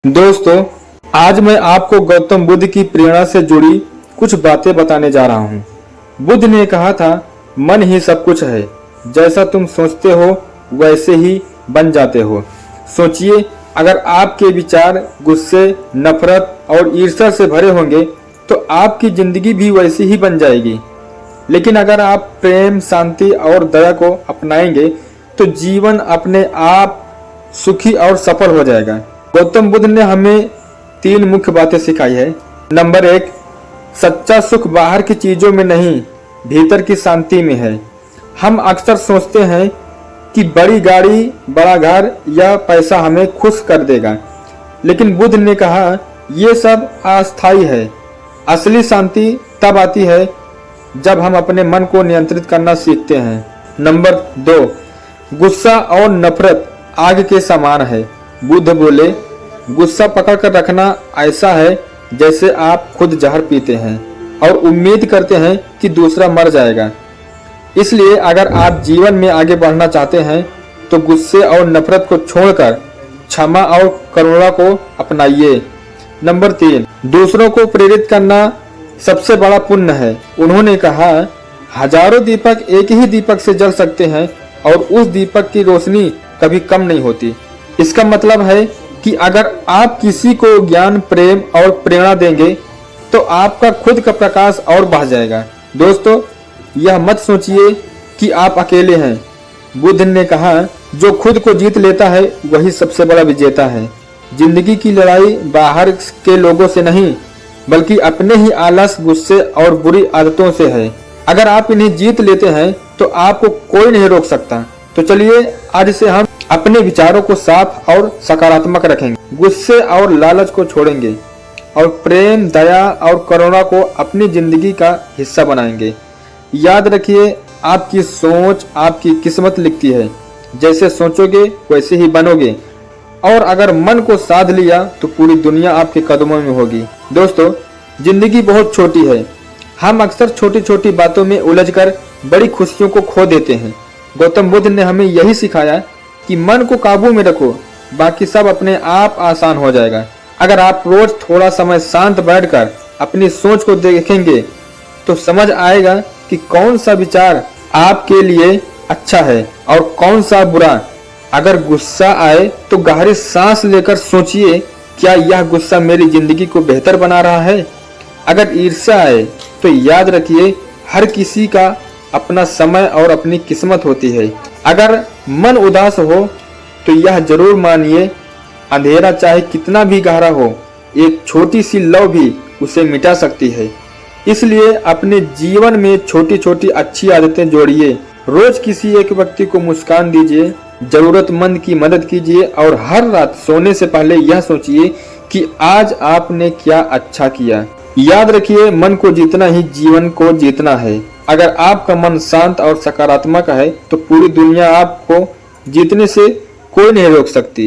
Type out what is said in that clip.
दोस्तों, आज मैं आपको गौतम बुद्ध की प्रेरणा से जुड़ी कुछ बातें बताने जा रहा हूँ। बुद्ध ने कहा था, मन ही सब कुछ है, जैसा तुम सोचते हो वैसे ही बन जाते हो। सोचिए, अगर आपके विचार गुस्से, नफरत और ईर्ष्या से भरे होंगे तो आपकी जिंदगी भी वैसी ही बन जाएगी। लेकिन अगर आप प्रेम, शांति और दया को अपनाएंगे तो जीवन अपने आप सुखी और सफल हो जाएगा। गौतम बुद्ध ने हमें 3 मुख्य बातें सिखाई है। नंबर 1, सच्चा सुख बाहर की चीजों में नहीं, भीतर की शांति में है। हम अक्सर सोचते हैं कि बड़ी गाड़ी, बड़ा घर या पैसा हमें खुश कर देगा, लेकिन बुद्ध ने कहा ये सब अस्थायी है। असली शांति तब आती है जब हम अपने मन को नियंत्रित करना सीखते हैं। नंबर 2, गुस्सा और नफरत आग के समान है। बुद्ध बोले, गुस्सा पकड़ कर रखना ऐसा है जैसे आप खुद जहर पीते हैं और उम्मीद करते हैं कि दूसरा मर जाएगा। इसलिए अगर आप जीवन में आगे बढ़ना चाहते हैं तो गुस्से और नफरत को छोड़कर क्षमा और करुणा को अपनाइए। नंबर 3, दूसरों को प्रेरित करना सबसे बड़ा पुण्य है। उन्होंने कहा, हजारों दीपक एक ही दीपक से जल सकते हैं और उस दीपक की रोशनी कभी कम नहीं होती। इसका मतलब है कि अगर आप किसी को ज्ञान, प्रेम और प्रेरणा देंगे तो आपका खुद का प्रकाश और बढ़ जाएगा। दोस्तों, यह मत सोचिए कि आप अकेले हैं। बुद्ध ने कहा, जो खुद को जीत लेता है वही सबसे बड़ा विजेता है। जिंदगी की लड़ाई बाहर के लोगों से नहीं, बल्कि अपने ही आलस, गुस्से और बुरी आदतों से है। अगर आप इन्हें जीत लेते हैं तो आपको कोई नहीं रोक सकता। तो चलिए, आज से हम अपने विचारों को साफ और सकारात्मक रखेंगे, गुस्से और लालच को छोड़ेंगे और प्रेम, दया और करुणा को अपनी जिंदगी का हिस्सा बनाएंगे। याद रखिए, आपकी सोच आपकी किस्मत लिखती है। जैसे सोचोगे वैसे ही बनोगे और अगर मन को साध लिया तो पूरी दुनिया आपके कदमों में होगी। दोस्तों, जिंदगी बहुत छोटी है। हम अक्सर छोटी छोटी बातों में उलझकर बड़ी खुशियों को खो देते हैं। गौतम बुद्ध ने हमें यही सिखाया कि मन को काबू में रखो, बाकी सब अपने आप आसान हो जाएगा। अगर आप रोज थोड़ा समय शांत बैठकर अपनी सोच को देखेंगे तो समझ आएगा कि कौन सा विचार आपके लिए अच्छा है और कौन सा बुरा। अगर गुस्सा आए तो गहरी सांस लेकर सोचिए, क्या यह गुस्सा मेरी जिंदगी को बेहतर बना रहा है। अगर ईर्ष्या आए तो याद रखिए, हर किसी का अपना समय और अपनी किस्मत होती है। अगर मन उदास हो तो यह जरूर मानिए, अंधेरा चाहे कितना भी गहरा हो, एक छोटी सी लौ भी उसे मिटा सकती है। इसलिए अपने जीवन में छोटी छोटी अच्छी आदतें जोड़िए। रोज किसी एक व्यक्ति को मुस्कान दीजिए, जरूरतमंद की मदद कीजिए और हर रात सोने से पहले यह सोचिए कि आज आपने क्या अच्छा किया। याद रखिए, मन को जीतना ही जीवन को जीतना है। अगर आपका मन शांत और सकारात्मक है तो पूरी दुनिया आपको जीतने से कोई नहीं रोक सकती।